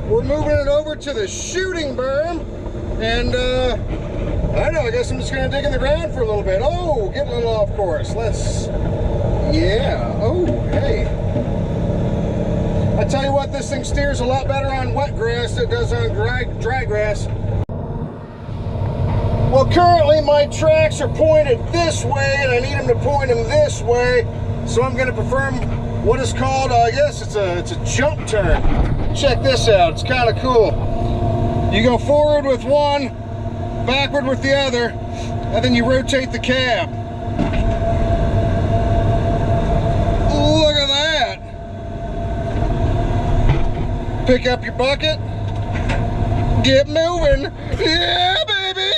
we're moving it over to the shooting berm, and I don't know, I guess I'm just gonna dig in the ground for a little bit. Oh, getting a little off course. Yeah, oh, hey. I tell you what, this thing steers a lot better on wet grass than it does on dry grass. Well, currently my tracks are pointed this way, and I need them to point them this way, so I'm gonna perform what is called, I guess it's a jump turn. Check this out, it's kind of cool. You go forward with one, backward with the other, and then you rotate the cab. Look at that. Pick up your bucket, get moving. Yeah, baby.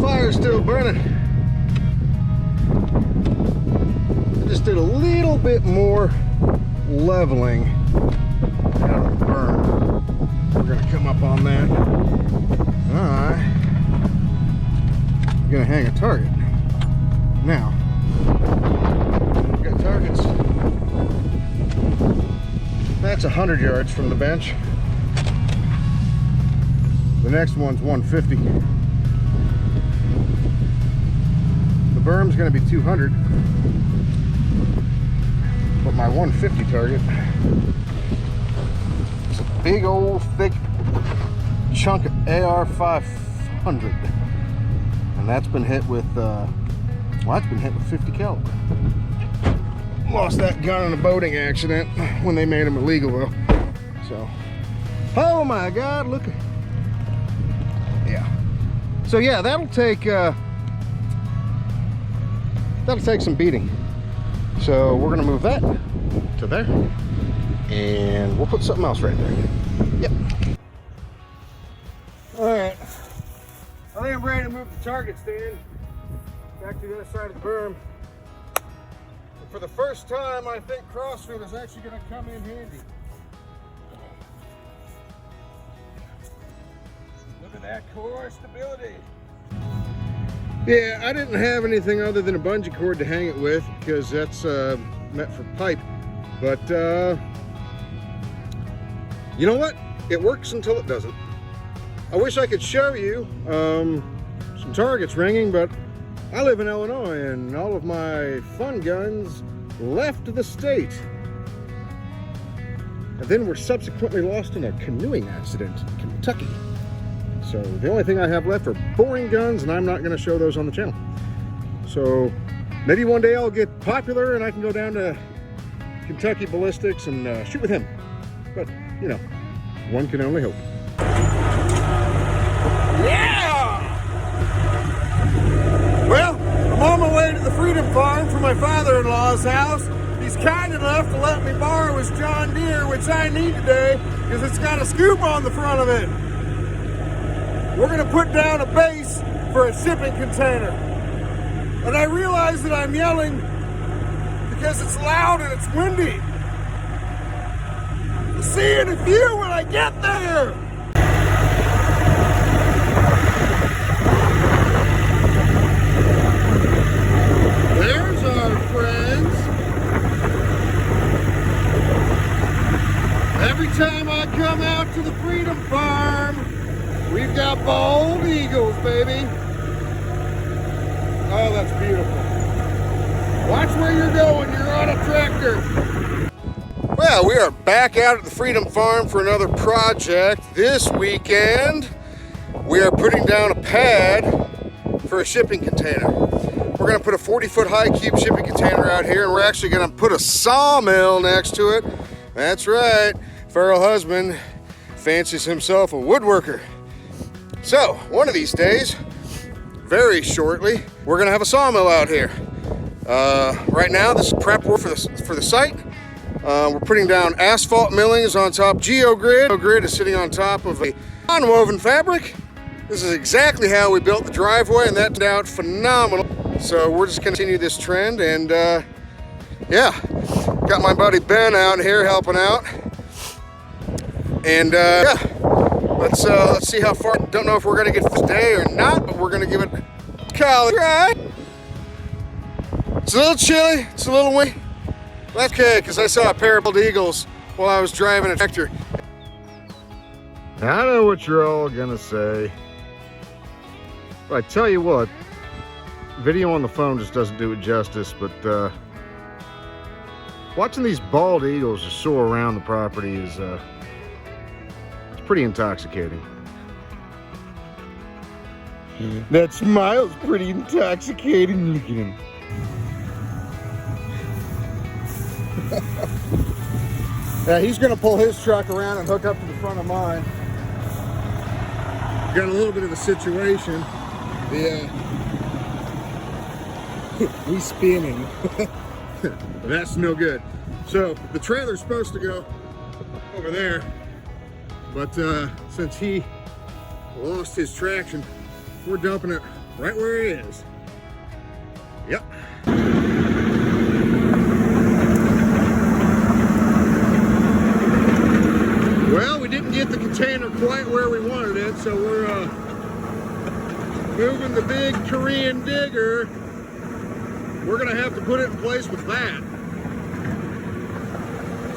Fire's still burning. I just did a little bit more leveling out of the berm. We're gonna come up on that. Alright. I'm gonna hang a target. Now, we've got targets. That's 100 yards from the bench. The next one's 150. The berm's gonna be 200. But my 150 target is a big old thick chunk of AR-500. And that's been hit with, well, that's been hit with 50 caliber. Lost that gun in a boating accident when they made them illegal though. So, oh my God, look at, yeah. So yeah, that'll take some beating. So we're gonna move that to there, and we'll put something else right there. Yep. All right, I think I'm ready to move the target stand back to the other side of the berm. But for the first time, I think CrossFit is actually gonna come in handy. Look at that core stability. Yeah, I didn't have anything other than a bungee cord to hang it with because that's meant for pipe. But you know what? It works until it doesn't. I wish I could show you some targets ringing, but I live in Illinois and all of my fun guns left the state. And then were subsequently lost in a canoeing accident in Kentucky. So the only thing I have left are boring guns, and I'm not going to show those on the channel. So maybe one day I'll get popular and I can go down to Kentucky Ballistics and shoot with him. But, you know, one can only hope. Yeah! Well, I'm on my way to the Freedom Farm from my father-in-law's house. He's kind enough to let me borrow his John Deere, which I need today because it's got a scoop on the front of it. We're gonna put down a base for a shipping container. And I realize that I'm yelling because it's loud and it's windy. I'll see you in a few when I get there. There's our friends. Every time I come out to the Freedom Farm, we've got bald eagles, baby. Oh, that's beautiful. Watch where you're going, you're on a tractor. Well, we are back out at the Freedom Farm for another project. This weekend, we are putting down a pad for a shipping container. We're gonna put a 40-foot high cube shipping container out here, and we're actually gonna put a sawmill next to it. That's right, feral husband fancies himself a woodworker. So, one of these days, very shortly, we're gonna have a sawmill out here. Right now, this is prep work for the site. We're putting down asphalt millings on top. Geogrid. Geogrid is sitting on top of a non-woven fabric. This is exactly how we built the driveway, and that turned out phenomenal. So we're just gonna continue this trend, and yeah, got my buddy Ben out here helping out, and yeah, let's see how far. Don't know if we're gonna get this day or not, but we're gonna give it a try. It's a little chilly, it's a little windy. That's okay, because I saw a pair of bald eagles while I was driving a tractor. I know what you're all gonna say, but I tell you what, video on the phone just doesn't do it justice, but watching these bald eagles just soar around the property is it's pretty intoxicating. That smile's pretty intoxicating. Look at him. Yeah, he's gonna pull his truck around and hook up to the front of mine. Got a little bit of a situation. He's spinning. That's no good. So the trailer's supposed to go over there, but since he lost his traction, we're dumping it right where it is. Yep. Well, we didn't get the container quite where we wanted it, so we're moving the big Korean digger. We're gonna have to put it in place with that.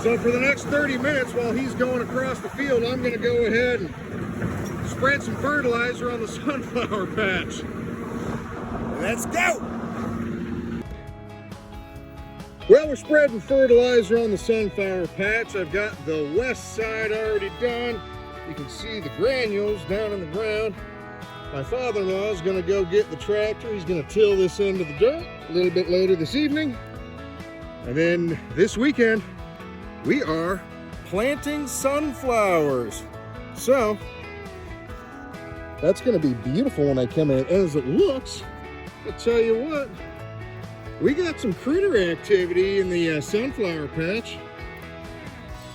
So for the next 30 minutes while he's going across the field, I'm gonna go ahead and spread some fertilizer on the sunflower patch. Let's go! Well, we're spreading fertilizer on the sunflower patch. I've got the west side already done. You can see the granules down in the ground. My father-in-law is gonna go get the tractor. He's gonna till this into the dirt a little bit later this evening. And then this weekend, we are planting sunflowers. So, that's gonna be beautiful when I come in. As it looks, I'll tell you what, we got some critter activity in the sunflower patch.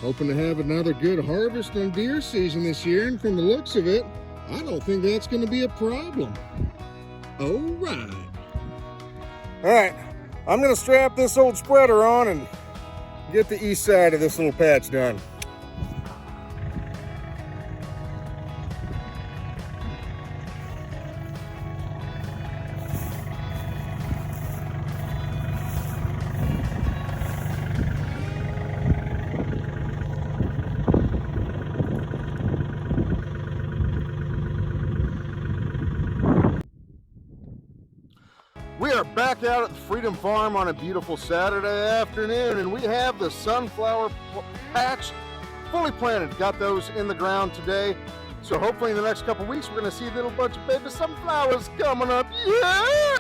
Hoping to have another good harvest on deer season this year, and from the looks of it, I don't think that's going to be a problem. All right. All right, I'm going to strap this old spreader on and get the east side of this little patch done. We are back out at the Freedom Farm on a beautiful Saturday afternoon, and we have the sunflower patch fully planted. Got those in the ground today. So hopefully in the next couple weeks, we're gonna see a little bunch of baby sunflowers coming up. Yeah!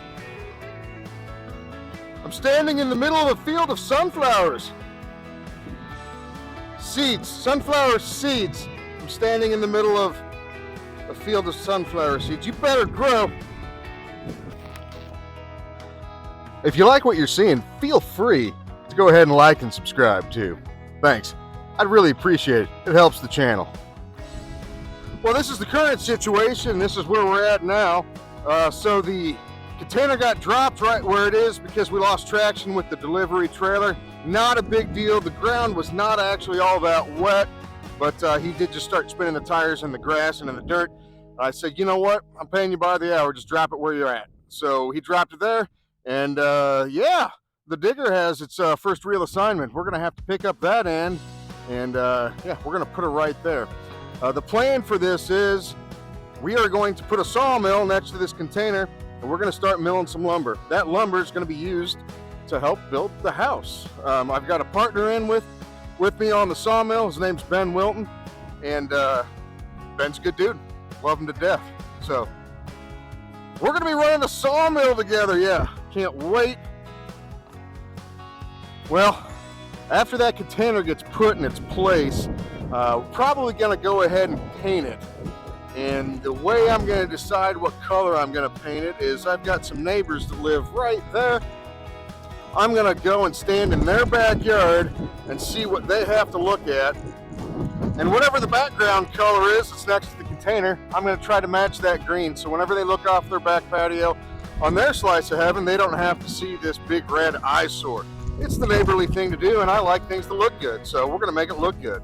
I'm standing in the middle of a field of sunflowers. Seeds, sunflower seeds. I'm standing in the middle of a field of sunflower seeds. You better grow. If you like what you're seeing, feel free to go ahead and like and subscribe too. Thanks. I'd really appreciate it. It helps the channel. Well, this is the current situation. This is where we're at now. So the Container got dropped right where it is because we lost traction with the delivery trailer. Not a big deal. The ground was not actually all that wet, but he did just start spinning the tires in the grass and in the dirt. I said, you know what? I'm paying you by the hour. Just drop it where you're at. So he dropped it there, and yeah, the digger has its first real assignment. We're going to have to pick up that end, and yeah, we're going to put it right there. The plan for this is we are going to put a sawmill next to this container, and we're going to start milling some lumber. That lumber is going to be used to help build the house. I've got a partner in with me on the sawmill. His name's Ben Wilton, and Ben's a good dude. Love him to death. So we're going to be running a sawmill together. Yeah, can't wait. Well, after that container gets put in its place, we're probably going to go ahead and paint it. And the way I'm going to decide what color I'm going to paint it is I've got some neighbors that live right there. I'm going to go and stand in their backyard and see what they have to look at. And whatever the background color is that's next to the container, I'm going to try to match that green. So whenever they look off their back patio on their slice of heaven, they don't have to see this big red eyesore. It's the neighborly thing to do, and I like things to look good. So we're going to make it look good.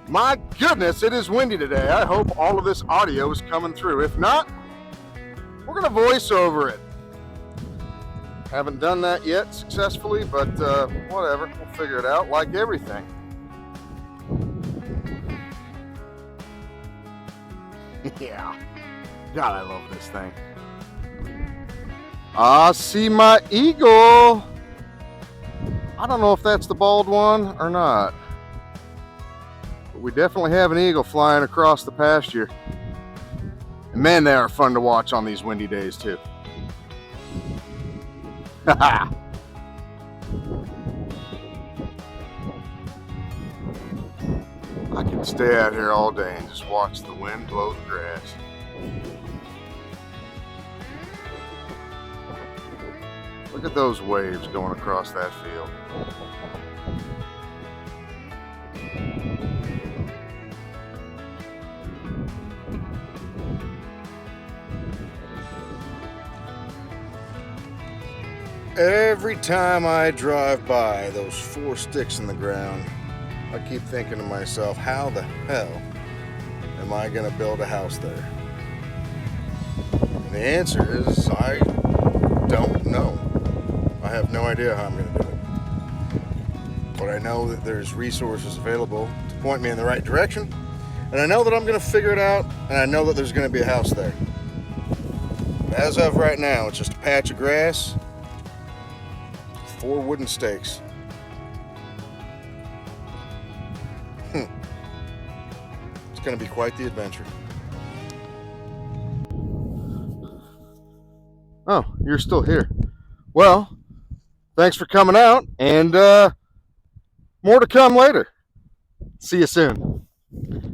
My goodness, it is windy today. I hope all of this audio is coming through. If not, we're going to voice over it. Haven't done that yet successfully, but whatever. We'll figure it out like everything. Yeah. God, I love this thing. I see my eagle. I don't know if that's the bald one or not. But we definitely have an eagle flying across the pasture. And man, they are fun to watch on these windy days too. I can stay out here all day and just watch the wind blow the grass. Look at those waves going across that field. Every time I drive by those 4 sticks in the ground, I keep thinking to myself, how the hell am I going to build a house there? And the answer is, I don't know. I have no idea how I'm going to do it. But I know that there's resources available to point me in the right direction. And I know that I'm going to figure it out, and I know that there's going to be a house there. But as of right now, it's just a patch of grass, 4 wooden stakes. It's going to be quite the adventure. Oh, you're still here. Well, thanks for coming out, and more to come later. See you soon.